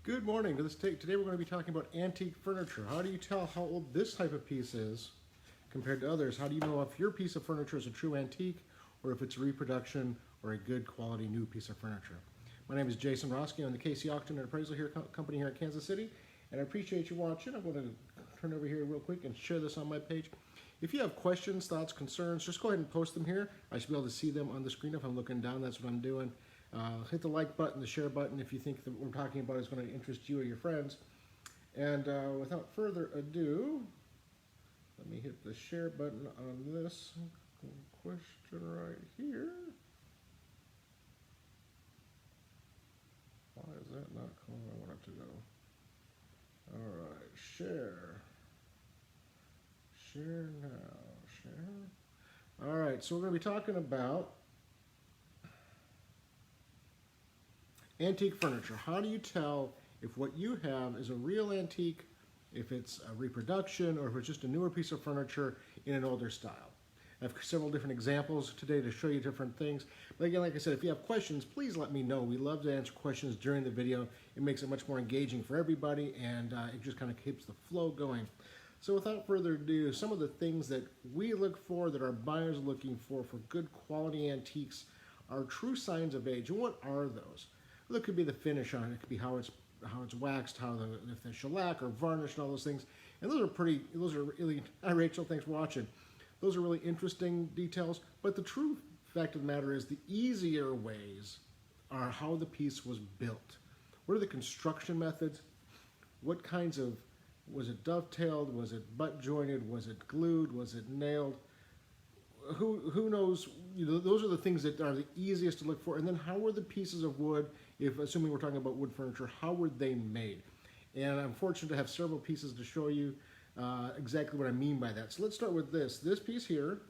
Good morning. Today we're going to be talking about antique furniture. How do you tell how old this type of piece is compared to others? How do you know if your piece of furniture is a true antique or if it's a reproduction or a good quality new piece of furniture? My name is Jason Roski. I'm the KC Auction and Appraisal company here in Kansas City, and I appreciate you watching. I'm going to turn over here real quick and share this on my page. If you have questions, thoughts, concerns, just go ahead and post them here. I should be able to see them on the screen. If I'm looking down, that's what I'm doing. Hit the like button, the share button if you think that what we're talking about is going to interest you or your friends. And without further ado, let me hit the share button on this question right here. Why is that not going where I want it to go? All right, share. Share now, share. All right, so we're going to be talking about antique furniture. How do you tell if what you have is a real antique, if it's a reproduction, or if it's just a newer piece of furniture in an older style? I have several different examples today to show you different things. But again, like I said, if you have questions, please let me know. We love to answer questions during the video. It makes it much more engaging for everybody, and it just kind of keeps the flow going. So without further ado, some of the things that we look for, that our buyers are looking for good quality antiques, are true signs of age. And what are those? Well, it could be the finish on it. It could be how it's waxed, if there's shellac or varnish and all those things. And those are really, hi Rachel, thanks for watching. Those are really interesting details. But the true fact of the matter is the easier ways are how the piece was built. What are the construction methods? What kinds of, was it dovetailed? Was it butt jointed? Was it glued? Was it nailed? Who knows? You know, those are the things that are the easiest to look for. And then how were the pieces of wood, if assuming we're talking about wood furniture, how were they made? And I'm fortunate to have several pieces to show you exactly what I mean by that. So let's start with this. This piece here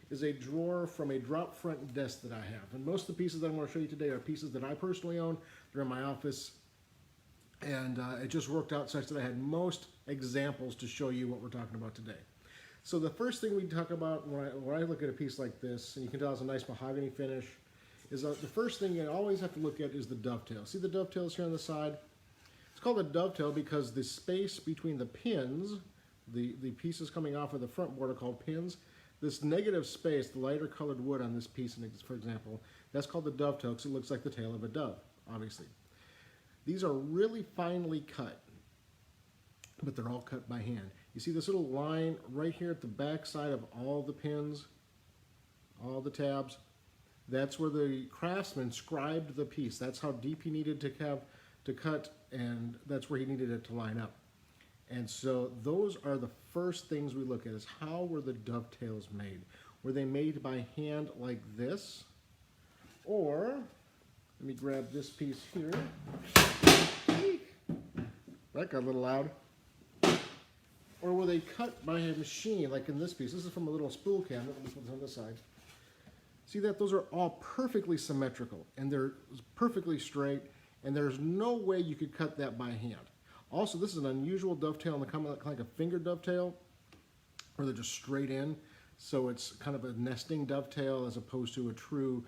is a drawer from a drop front desk that I have. And most of the pieces that I'm going to show you today are pieces that I personally own. They're in my office. And it just worked out such that I had most examples to show you what we're talking about today. So the first thing we talk about when I look at a piece like this, and you can tell it's a nice mahogany finish, is the first thing you always have to look at is the dovetail. See the dovetails here on the side? It's called a dovetail because the space between the pins, the pieces coming off of the front board are called pins. This negative space, the lighter colored wood on this piece, for example, that's called the dovetail because it looks like the tail of a dove, obviously. These are really finely cut, but they're all cut by hand. You see this little line right here at the back side of all the pins, all the tabs? That's where the craftsman scribed the piece. That's how deep he needed to cut, and that's where he needed it to line up. And so those are the first things we look at, is how were the dovetails made? Were they made by hand like this? Or, let me grab this piece here. That got a little loud. Or were they cut by a machine, like in this piece? This is from a little spool cabinet. This one's on this side. See that? Those are all perfectly symmetrical, and they're perfectly straight, and there's no way you could cut that by hand. Also, this is an unusual dovetail, and kind of like a finger dovetail, where they're just straight in. So it's kind of a nesting dovetail as opposed to a true,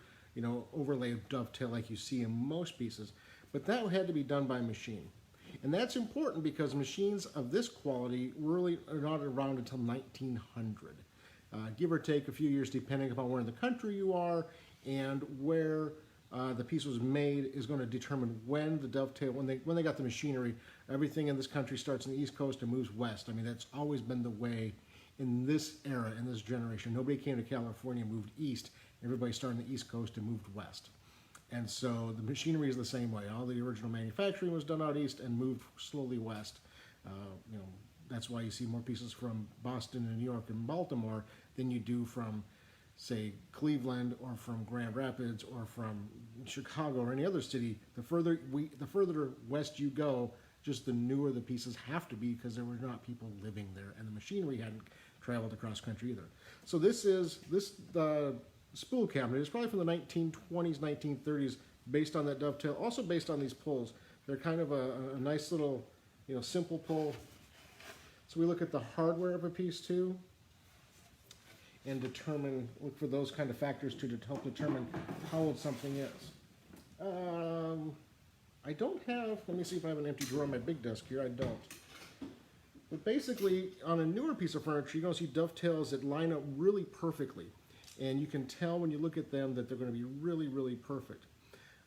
overlay dovetail like you see in most pieces. But that had to be done by machine. And that's important because machines of this quality really are not around until 1900. Give or take a few years depending upon where in the country you are and where the piece was made is going to determine when the dovetail, when they got the machinery. Everything in this country starts in the East Coast and moves west. I mean, that's always been the way in this era, in this generation. Nobody came to California and moved east. Everybody started on the East Coast and moved west. And so the machinery is the same way. All the original manufacturing was done out east and moved slowly west. That's why you see more pieces from Boston and New York and Baltimore than you do from, say, Cleveland or from Grand Rapids or from Chicago or any other city. The further west you go, just the newer the pieces have to be because there were not people living there, and the machinery hadn't traveled across country either. So this spool cabinet is probably from the 1920s, 1930s, based on that dovetail, also based on these pulls. They're kind of a nice little, simple pull. So we look at the hardware of a piece too, and look for those kind of factors to help determine how old something is. I don't have, let me see if I have an empty drawer on my big desk here. I don't. But basically, on a newer piece of furniture, you're going to see dovetails that line up really perfectly. And you can tell when you look at them that they're going to be really, really perfect.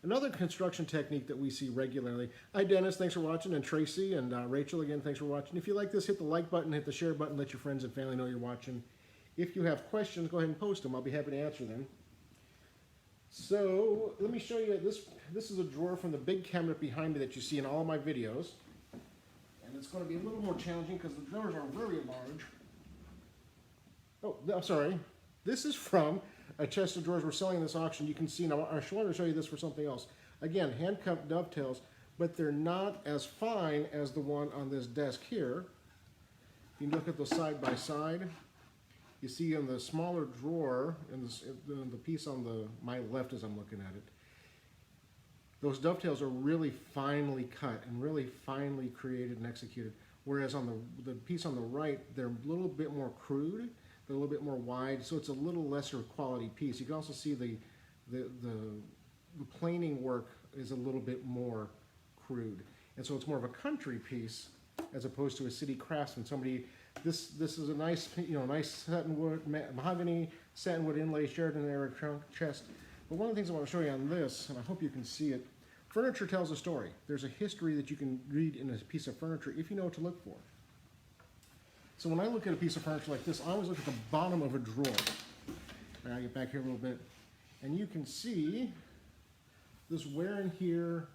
Another construction technique that we see regularly. Hi Dennis, thanks for watching, and Tracy and Rachel again, thanks for watching. If you like this, hit the like button, hit the share button, let your friends and family know you're watching. If you have questions, go ahead and post them. I'll be happy to answer them. So let me show you this. This is a drawer from the big cabinet behind me that you see in all of my videos. And it's going to be a little more challenging because the drawers are very large. Oh, I'm sorry. This is from a chest of drawers we're selling in this auction. You can see now. I wanted to show you this for something else. Again, hand-cut dovetails, but they're not as fine as the one on this desk here. If you look at those side by side, you see in the smaller drawer, in the piece on my left as I'm looking at it, those dovetails are really finely cut and really finely created and executed. Whereas on the piece on the right, they're a little bit more crude, they're a little bit more wide, so it's a little lesser quality piece. You can also see the planing work is a little bit more crude. And so it's more of a country piece as opposed to a city craftsman. This is a nice, nice satinwood, mahogany, satinwood inlay, Sheraton era trunk chest. But one of the things I want to show you on this, and I hope you can see it, furniture tells a story. There's a history that you can read in a piece of furniture if you know what to look for. So when I look at a piece of furniture like this, I always look at the bottom of a drawer. All right, I'll get back here a little bit. And you can see this wear in here,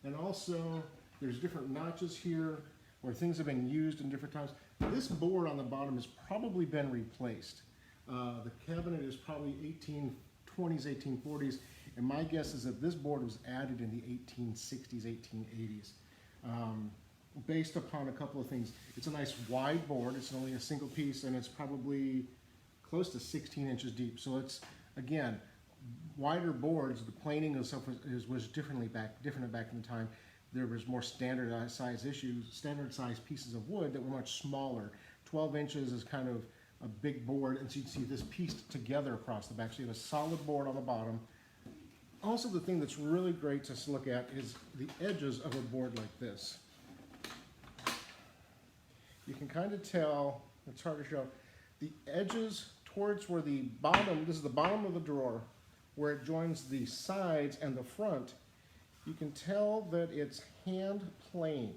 and also there's different notches here where things have been used in different times. This board on the bottom has probably been replaced. The cabinet is probably 1820s, 1840s, and my guess is that this board was added in the 1860s, 1880s. Based upon a couple of things. It's a nice wide board, it's only a single piece, and it's probably close to 16 inches deep. So it's, again, wider boards, the planing and stuff was different back in the time. There was more standard size pieces of wood that were much smaller. 12 inches is kind of a big board, and so you can see this pieced together across the back. So you have a solid board on the bottom. Also, the thing that's really great to look at is the edges of a board like this. You can kind of tell, it's hard to show, the edges towards where the bottom, this is the bottom of the drawer, where it joins the sides and the front, you can tell that it's hand planed.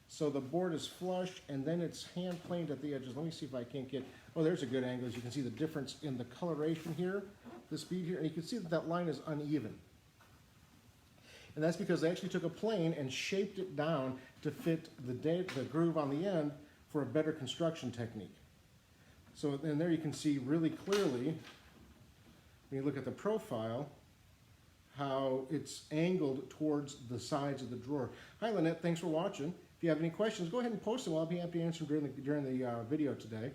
So the board is flush and then it's hand planed at the edges. Let me see if I can't get, oh, there's a good angle. As you can see the difference in the coloration here, the speed here, and you can see that that line is uneven. And that's because they actually took a plane and shaped it down to fit the groove on the end for a better construction technique. So and there you can see really clearly, when you look at the profile, how it's angled towards the sides of the drawer. Hi Lynette, thanks for watching. If you have any questions, go ahead and post them. I'll be happy to answer them during the video today.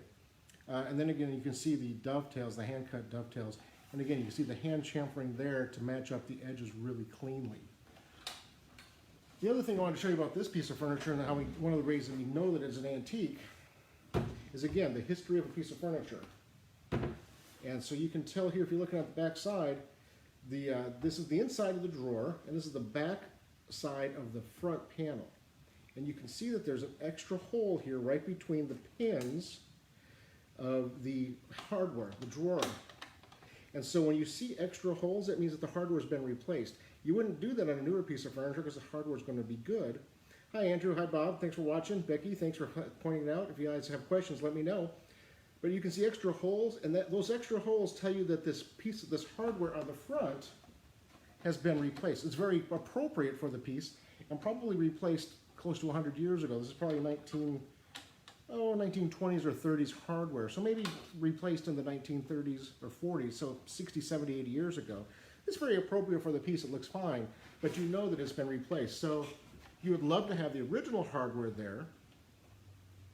And then again, you can see the dovetails, the hand-cut dovetails. And again, you can see the hand chamfering there to match up the edges really cleanly. The other thing I want to show you about this piece of furniture and how one of the ways that we know that it's an antique is, again, the history of a piece of furniture. And so you can tell here, if you're looking at the back side, this is the inside of the drawer, and this is the back side of the front panel. And you can see that there's an extra hole here right between the pins of the hardware, the drawer. And so when you see extra holes, that means that the hardware has been replaced. You wouldn't do that on a newer piece of furniture because the hardware is going to be good. Hi Andrew, hi Bob, thanks for watching. Becky, thanks for pointing it out. If you guys have questions, let me know. But you can see extra holes, and those extra holes tell you that this piece of this hardware on the front has been replaced. It's very appropriate for the piece and probably replaced close to 100 years ago. This is probably 1920s or 30s hardware. So maybe replaced in the 1930s or 40s, so 60, 70, 80 years ago. It's very appropriate for the piece. It looks fine, but you know that it's been replaced. So you would love to have the original hardware there,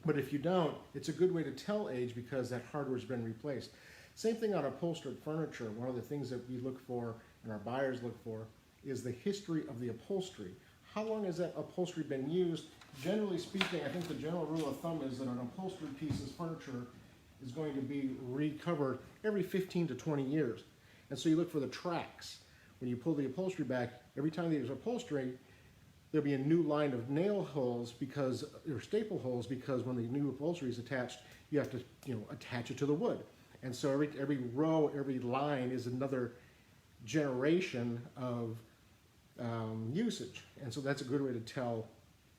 but if you don't, it's a good way to tell age because that hardware's been replaced. Same thing on upholstered furniture. One of the things that we look for and our buyers look for is the history of the upholstery. How long has that upholstery been used? Generally speaking, I think the general rule of thumb is that an upholstered piece of furniture is going to be recovered every 15 to 20 years. And so you look for the tracks. When you pull the upholstery back, every time there's upholstery, there'll be a new line of nail holes because, or staple holes, because when the new upholstery is attached, you have to, attach it to the wood. And so every row, every line is another generation of usage. And so that's a good way to tell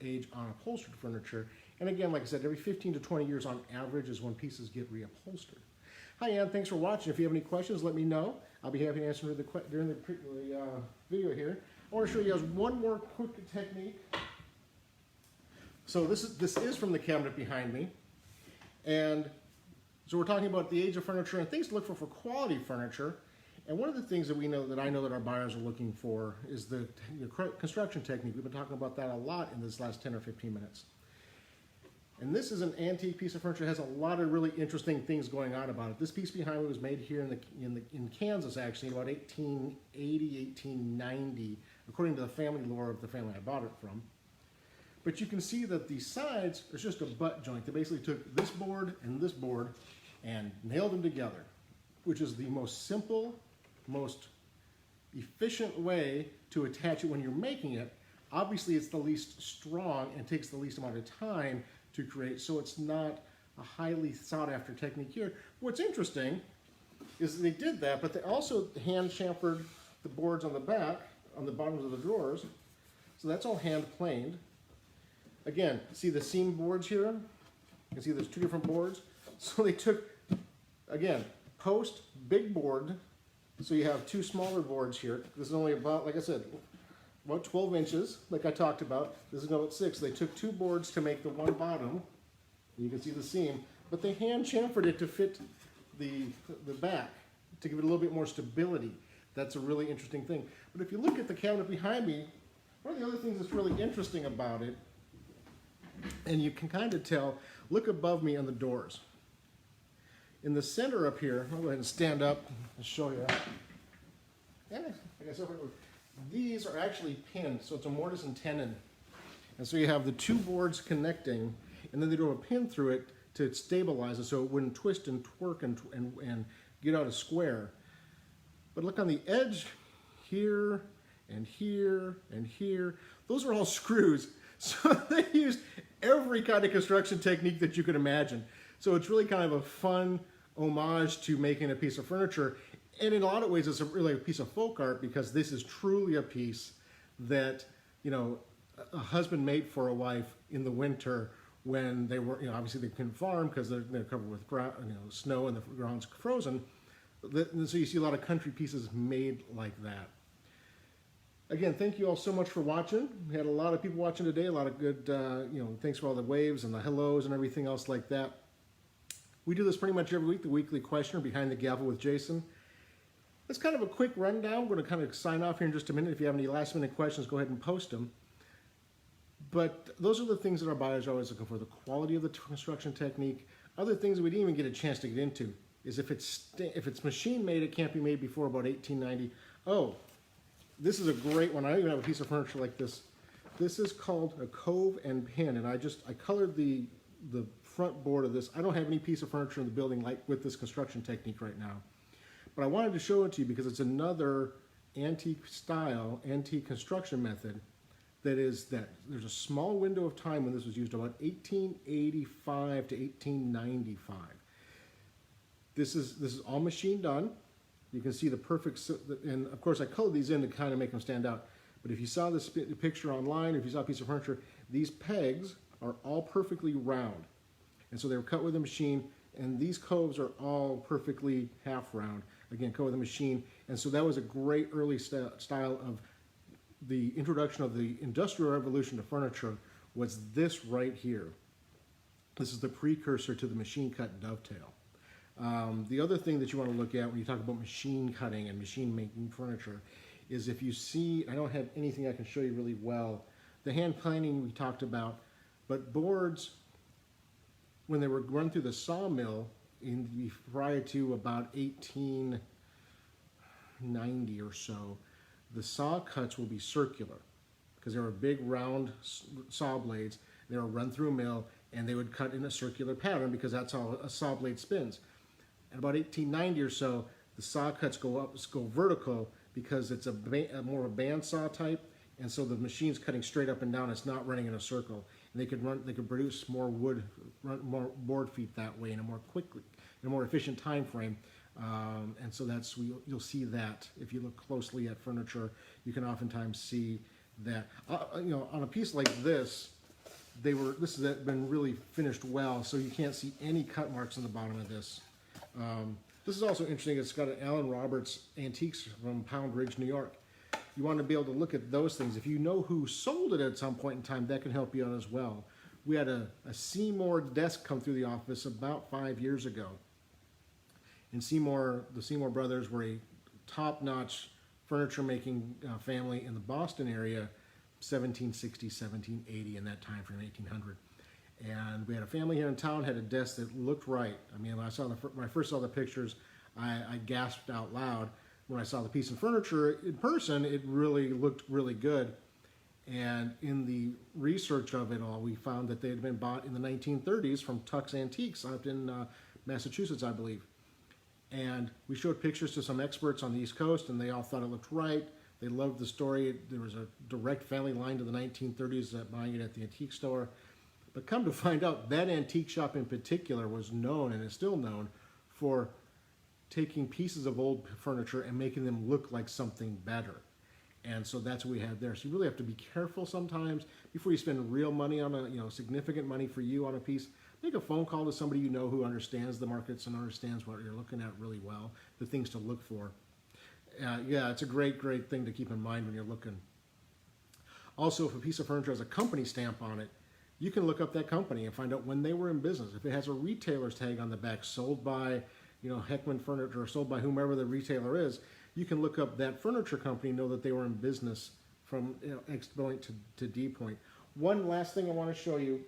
age on upholstered furniture. And again, like I said, every 15 to 20 years on average is when pieces get reupholstered. Hi Ann, thanks for watching. If you have any questions, let me know. I'll be happy to answer during the video here. I want to show you guys one more quick technique. So this is from the cabinet behind me. And so we're talking about the age of furniture and things to look for quality furniture. And one of the things that I know that our buyers are looking for is the construction technique. We've been talking about that a lot in this last 10 or 15 minutes. And this is an antique piece of furniture. It has a lot of really interesting things going on about it. This piece behind me was made here in Kansas, actually, in about 1880, 1890, according to the family lore of the family I bought it from. But you can see that the sides are just a butt joint. They basically took this board and nailed them together, which is the most simple, most efficient way to attach it when you're making it. Obviously, it's the least strong and takes the least amount of time to create, so it's not a highly sought after technique here. What's interesting is they did that, but they also hand chamfered the boards on the back, on the bottoms of the drawers. So that's all hand planed. Again, see the seam boards here? You can see there's two different boards. So they took, again, post, big board. So you have two smaller boards here. This is only about, like I said, about 12 inches, like I talked about. This is about 6. They took two boards to make the one bottom. You can see the seam, but they hand chamfered it to fit the back to give it a little bit more stability. That's a really interesting thing. But if you look at the cabinet behind me, one of the other things that's really interesting about it, and you can kind of tell, look above me on the doors. In the center up here, I'll go ahead and stand up and show you. Yeah, I guess these are actually pinned, so it's a mortise and tenon. And so you have the two boards connecting, and then they do a pin through it to stabilize it so it wouldn't twist and twerk and get out a square. But look on the edge here and here and here. Those are all screws. So they used every kind of construction technique that you could imagine. So it's really kind of a fun homage to making a piece of furniture. And in a lot of ways, it's really a piece of folk art because this is truly a piece that, a husband made for a wife in the winter when they were, obviously they couldn't farm because they're covered with snow and the ground's frozen. So you see a lot of country pieces made like that. Again, thank you all so much for watching. We had a lot of people watching today, a lot of good, thanks for all the waves and the hellos and everything else like that. We do this pretty much every week, the weekly questioner behind the gavel with Jason. It's kind of a quick rundown. We're going to kind of sign off here in just a minute. If you have any last minute questions, go ahead and post them. But those are the things that our buyers are always looking for, the quality of the construction technique. Other things that we didn't even get a chance to get into is if it's machine made, it can't be made before about 1890. Oh, this is a great one. I don't even have a piece of furniture like this. This is called a cove and pin, and I colored the front board of this. I don't have any piece of furniture in the building like with this construction technique right now. But I wanted to show it to you because it's another antique style, antique construction method there's a small window of time when this was used, about 1885 to 1895. This is all machine done. You can see the perfect, and of course I colored these in to kind of make them stand out. But if you saw this picture online, if you saw a piece of furniture, these pegs are all perfectly round. And so they were cut with a machine, and these coves are all perfectly half round. Again, cut with a machine. And so that was a great early style of the introduction of the Industrial Revolution to furniture, was this right here. This is the precursor to the machine cut dovetail. The other thing that you want to look at when you talk about machine cutting and machine making furniture is if you see, I don't have anything I can show you really well, the hand planing we talked about, but boards, when they were run through the sawmill prior to about 1890 or so, the saw cuts will be circular because they were big round saw blades. They were run through a mill and they would cut in a circular pattern because that's how a saw blade spins. At about 1890 or so, the saw cuts go vertical because it's more of a bandsaw type, and so the machine's cutting straight up and down. It's not running in a circle, and they could produce more wood, more board feet that way in a more quickly, in a more efficient time frame. And so you'll see that if you look closely at furniture, you can oftentimes see that on a piece like this, this has been really finished well, so you can't see any cut marks on the bottom of this. This is also interesting. It's got an Allen Roberts Antiques from Pound Ridge, New York. You want to be able to look at those things. If you know who sold it at some point in time, that can help you out as well. We had a Seymour desk come through the office about 5 years ago. And the Seymour brothers were a top-notch furniture-making family in the Boston area, 1760, 1780, in that time frame, 1800. And we had a family here in town, had a desk that looked right. I mean, when I first saw the pictures, I gasped out loud. When I saw the piece of furniture in person, it really looked really good. And in the research of it all, we found that they had been bought in the 1930s from Tuck's Antiques up in Massachusetts, I believe. And we showed pictures to some experts on the East Coast, and they all thought it looked right. They loved the story. There was a direct family line to the 1930s buying it at the antique store. But come to find out, that antique shop in particular was known, and is still known, for taking pieces of old furniture and making them look like something better. And so that's what we had there. So you really have to be careful sometimes before you spend real money on significant money for you on a piece. Make a phone call to somebody you know who understands the markets and understands what you're looking at really well, the things to look for. Yeah, it's a great thing to keep in mind when you're looking. Also, if a piece of furniture has a company stamp on it, you can look up that company and find out when they were in business. If it has a retailer's tag on the back, sold by Heckman Furniture, or sold by whomever the retailer is, you can look up that furniture company, know that they were in business from X point to D point. One last thing I want to show you.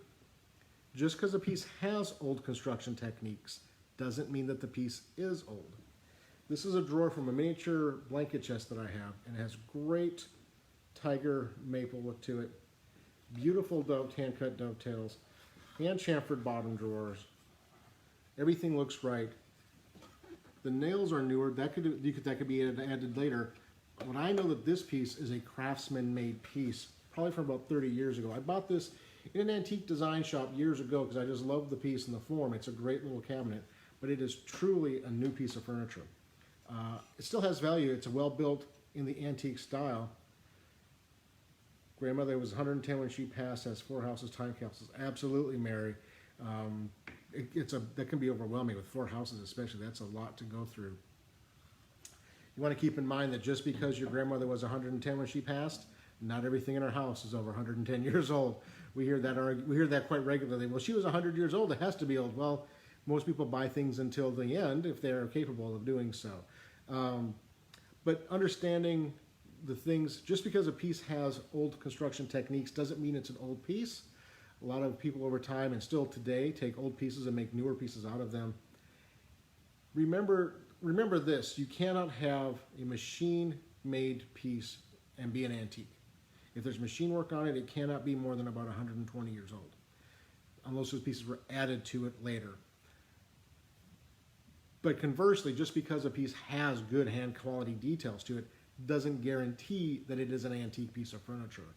Just because a piece has old construction techniques doesn't mean that the piece is old. This is a drawer from a miniature blanket chest that I have, and it has great tiger maple look to it. Beautiful hand-cut dovetails, hand-chamfered bottom drawers. Everything looks right. The nails are newer. That could be added later. But I know that this piece is a craftsman-made piece, probably from about 30 years ago. I bought this in an antique design shop years ago because I just love the piece and the form. It's a great little cabinet, but it is truly a new piece of furniture. It still has value. It's well built in the antique style. Grandmother was 110 when she passed, has 4 houses, time capsules. Absolutely, Mary. That can be overwhelming with 4 houses especially. That's a lot to go through. You want to keep in mind that just because your grandmother was 110 when she passed, not everything in her house is over 110 years old. We hear that quite regularly. Well, she was 100 years old. It has to be old. Well, most people buy things until the end if they're capable of doing so. But understanding the things, just because a piece has old construction techniques doesn't mean it's an old piece. A lot of people over time and still today take old pieces and make newer pieces out of them. Remember this: you cannot have a machine-made piece and be an antique. If there's machine work on it, it cannot be more than about 120 years old, unless those pieces were added to it later. But conversely, just because a piece has good hand quality details to it doesn't guarantee that it is an antique piece of furniture.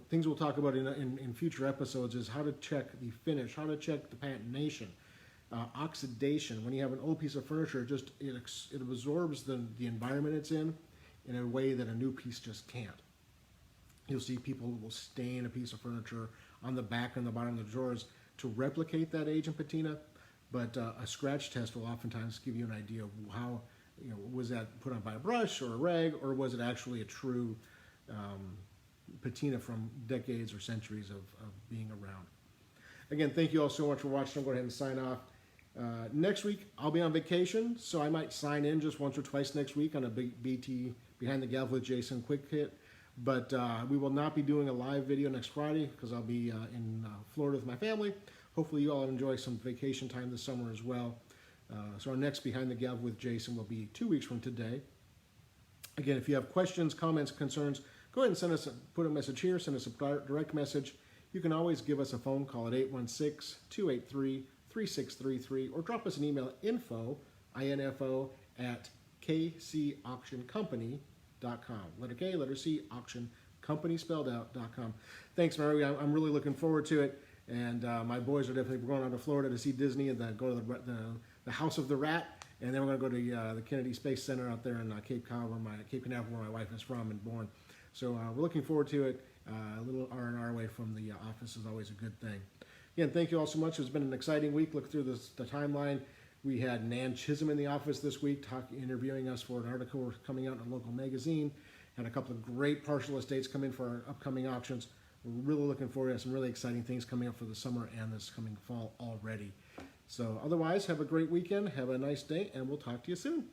Things we'll talk about in future episodes is how to check the finish, how to check the patination, oxidation. When you have an old piece of furniture, it absorbs the environment it's in a way that a new piece just can't. You'll see people will stain a piece of furniture on the back and the bottom of the drawers to replicate that age and patina, but a scratch test will oftentimes give you an idea of how, was that put on by a brush or a rag, or was it actually a true patina from decades or centuries of being around. Again, thank you all so much for watching. I'll go ahead and sign off. Next week, I'll be on vacation, so I might sign in just once or twice next week on a big BT Behind the Gavel with Jason quick hit. But we will not be doing a live video next Friday because I'll be in Florida with my family. Hopefully you all enjoy some vacation time this summer as well. So our next Behind the Gavel with Jason will be 2 weeks from today. Again, if you have questions, comments, concerns, go ahead and put a message here, send us a direct message. You can always give us a phone call at 816-283-3633 or drop us an email at info@kcauctioncompany.com. auctioncompanyspelledout.com. Letter K, letter C, auctioncompanyspelledout.com. Thanks, Mary. I'm really looking forward to it. And my boys are definitely going out to Florida to see Disney and then go to the House of the Rat. And then we're going to go to the Kennedy Space Center out there in Cape Canaveral, where my wife is from and born. So we're looking forward to it. A little R&R away from the office is always a good thing. Again, thank you all so much. It's been an exciting week. Look through the timeline. We had Nan Chisholm in the office this week interviewing us for an article coming out in a local magazine. Had a couple of great partial estates come in for our upcoming auctions. We're really looking forward to some really exciting things coming up for the summer and this coming fall already. So otherwise, have a great weekend. Have a nice day, and we'll talk to you soon.